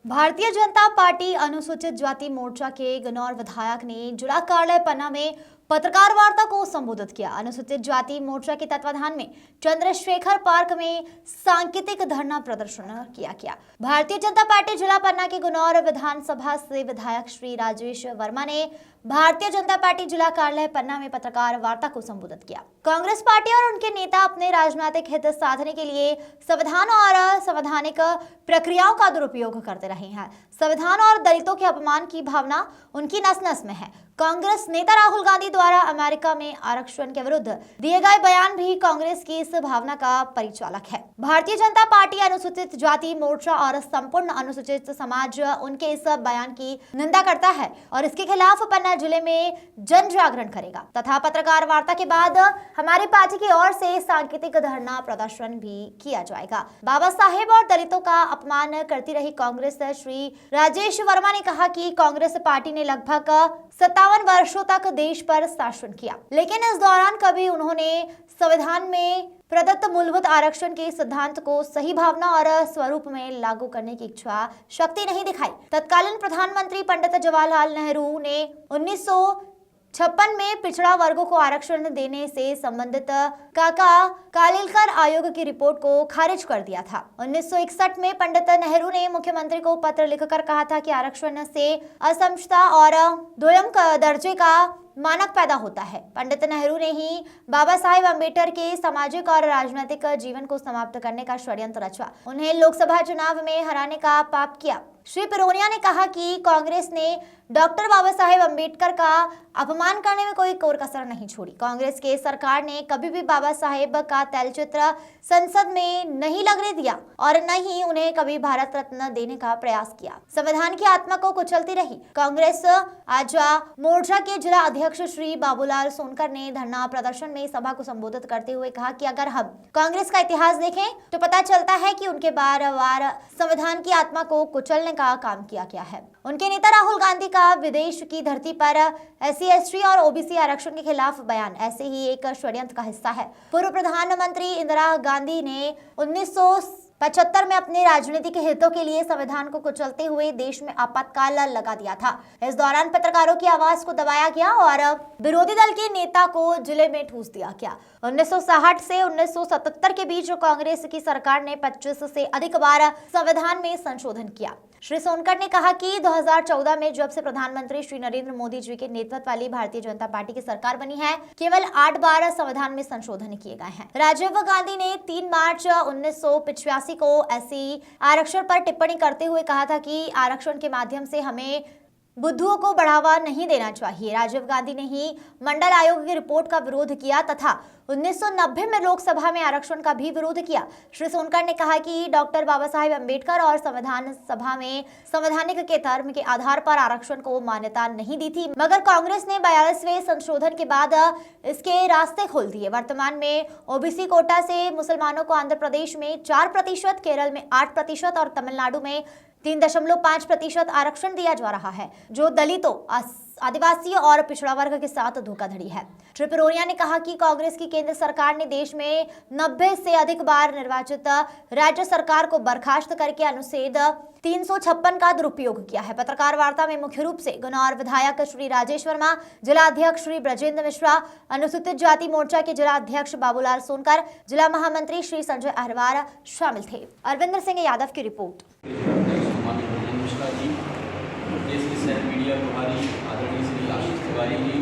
Bharatiya Janata party अनुसूचित जाति मोर्चा के गन्नौर विधायक ने जिला कार्यालय पन्ना में पत्रकार वार्ता को संबोधित किया। अनुसूचित जाति मोर्चा के तत्वाधान में चंद्रशेखर पार्क में सांकेतिक धरना प्रदर्शन किया गया। भारतीय जनता पार्टी जिला पन्ना के गन्नौर विधानसभा से विधायक श्री राजेश वर्मा ने भारतीय जनता पार्टी जिला कार्यालय पन्ना में पत्रकार वार्ता को संबोधित किया। कांग्रेस पार्टी और उनके नेता अपने राजनीतिक हित साधने के लिए संविधान और संवैधानिक प्रक्रियाओं का दुरुपयोग करते रहे हैं। संविधान और दलितों के अपमान की भावना उनकी नस नस में है। कांग्रेस नेता राहुल गांधी द्वारा अमेरिका में आरक्षण के विरुद्ध दिए गए बयान भी कांग्रेस की इस भावना का परिचालक है। भारतीय जनता पार्टी अनुसूचित जाति मोर्चा और संपूर्ण अनुसूचित समाज उनके इस बयान की निंदा करता है और इसके खिलाफ पन्ना जिले में जन जागरण करेगा तथा पत्रकार वार्ता के बाद हमारी पार्टी की ओर से सांकेतिक धरना प्रदर्शन भी किया जाएगा। बाबा साहेब और दलितों का अपमान करती रही कांग्रेस श्री राजेश वर्मा ने कहा कि कांग्रेस पार्टी ने लगभग 57 वर्षों तक देश पर शासन किया, लेकिन इस दौरान कभी उन्होंने संविधान में प्रदत्त मूलभूत आरक्षण के सिद्धांत को सही भावना और स्वरूप में लागू करने की इच्छा शक्ति नहीं दिखाई। तत्कालीन प्रधानमंत्री पंडित जवाहरलाल नेहरू ने 1956 में पिछड़ा वर्गों को आरक्षण देने से संबंधित काका कालेलकर आयोग की रिपोर्ट को खारिज कर दिया था। 1961 में पंडित नेहरू ने मुख्यमंत्री को पत्र लिखकर कहा था कि आरक्षण से असमता और दोयम दर्जे का मानक पैदा होता है। पंडित नेहरू ने ही बाबा साहेब अम्बेडकर के सामाजिक और राजनीतिक जीवन को समाप्त करने का षड्यंत्र रचा, उन्हें लोकसभा चुनाव में हराने का पाप किया। श्री पिरोनिया ने कहा कि कांग्रेस ने डॉक्टर बाबा साहेब अम्बेडकर का अपमान करने में कोई कोर कसर नहीं छोड़ी। कांग्रेस के सरकार ने कभी भी बाबा साहेब का तैलचित्र संसद में नहीं लगने दिया और न ही उन्हें कभी भारत रत्न देने का प्रयास किया। संविधान की आत्मा को कुचलती रही। कांग्रेस आज मोर्चा के जिला अध्यक्ष श्री बाबूलाल सोनकर ने धरना प्रदर्शन में सभा को संबोधित करते हुए कहा कि अगर हम कांग्रेस का इतिहास देखें तो पता चलता है कि उनके बार-बार संविधान की आत्मा को कुचलने का काम किया गया है। उनके नेता राहुल गांधी का विदेश की धरती पर SC/ST और OBC आरक्षण के खिलाफ बयान ऐसे ही एक षड्यंत्र का हिस्सा है। पूर्व प्रधानमंत्री इंदिरा गांधी ने 1975 में अपने राजनीतिक हितों के लिए संविधान को कुचलते हुए देश में आपातकाल लगा दिया था। इस दौरान पत्रकारों की आवाज को दबाया गया और विरोधी दल के नेता को जिले में ठूस दिया गया। 1960 से 1977 के बीच कांग्रेस की सरकार ने 25 से अधिक बार संविधान में संशोधन किया। श्री सोनकर ने कहा कि 2014 में जब से प्रधानमंत्री श्री नरेंद्र मोदी जी के नेतृत्व वाली भारतीय जनता पार्टी की सरकार बनी है, केवल 8 बार संविधान में संशोधन किए गए हैं। राजीव गांधी ने 3 मार्च 1985 को SC आरक्षण पर टिप्पणी करते हुए कहा था कि आरक्षण के माध्यम से हमें बुद्धुओं को बढ़ावा नहीं देना चाहिए। राजीव गांधी ने ही मंडल आयोग की रिपोर्ट का विरोध किया तथा 1990 में लोकसभा में आरक्षण का भी विरोध किया। श्री सोनकर ने कहा कि डॉक्टर बाबा साहेब अम्बेडकर और संविधान सभा में संवैधानिक के धर्म के आधार पर आरक्षण को मान्यता नहीं दी थी, मगर कांग्रेस ने 42वें संशोधन के बाद इसके रास्ते खोल दिए। वर्तमान में OBC कोटा से मुसलमानों को आंध्र प्रदेश में 4%, केरल में 8% और तमिलनाडु में 3.5% आरक्षण दिया जा रहा है, जो दलितों, आदिवासी और पिछड़ा वर्ग के साथ धोखाधड़ी है। श्री पिरोनिया ने कहा कि कांग्रेस की केंद्र सरकार ने देश में 90 से अधिक बार निर्वाचित राज्य सरकार को बर्खास्त करके अनुच्छेद 356 का दुरुपयोग किया है। पत्रकार वार्ता में मुख्य रूप से गन्नौर विधायक श्री राजेश वर्मा, जिला अध्यक्ष श्री ब्रजेंद्र मिश्रा, अनुसूचित जाति मोर्चा के जिला अध्यक्ष बाबूलाल सोनकर, जिला महामंत्री श्री संजय अहरवार शामिल थे। अरविंदर सिंह यादव की रिपोर्ट। देश के शहर मीडिया प्रभारी आदरणीय श्री आशीष तिवारी जी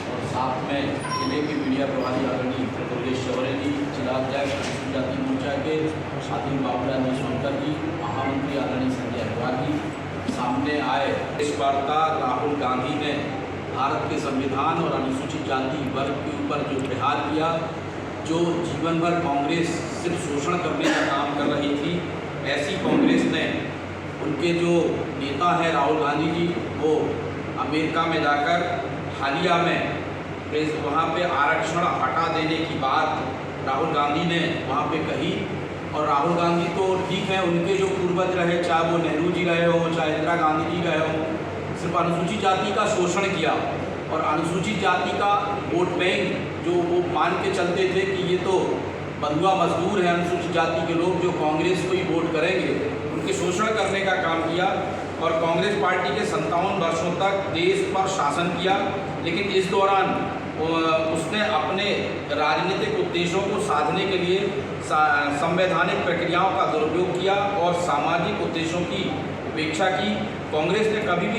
और साथ में जिले के मीडिया प्रभारी आदरणीय प्रदेश शौर्य जी, जिला अध्यक्ष अनुसूचित जाति मोर्चा के आदरणीय बाबूलाल सोनकर जी, महामंत्री आदरणीय संजय अहरवार जी सामने आए। इस वार्ता राहुल गांधी ने भारत के संविधान और अनुसूचित जाति वर्ग के ऊपर जो प्रहार किया, जो जीवन भर कांग्रेस सिर्फ शोषण करने का काम कर रही थी, ऐसी कांग्रेस ने उनके जो नेता है राहुल गांधी जी, वो अमेरिका में जाकर हालिया में वहाँ पे आरक्षण हटा देने की बात राहुल गांधी ने वहाँ पे कही। और राहुल गांधी तो ठीक है, उनके जो पूर्वज रहे, चाहे वो नेहरू जी रहे हो, चाहे इंदिरा गांधी जी रहे हो, सिर्फ अनुसूचित जाति का शोषण किया और अनुसूचित जाति का वोट बैंक जो वो मान के चलते थे कि ये तो बंधुआ मजदूर है अनुसूचित जाति के लोग जो कांग्रेस को ही वोट करेंगे, उनके शोषण करने का काम किया और कांग्रेस पार्टी के 57 वर्षों तक देश पर शासन किया। लेकिन इस दौरान उसने अपने राजनीतिक उद्देश्यों को साधने के लिए संवैधानिक प्रक्रियाओं का दुरुपयोग किया और सामाजिक उद्देश्यों की उपेक्षा की। कांग्रेस ने कभी भी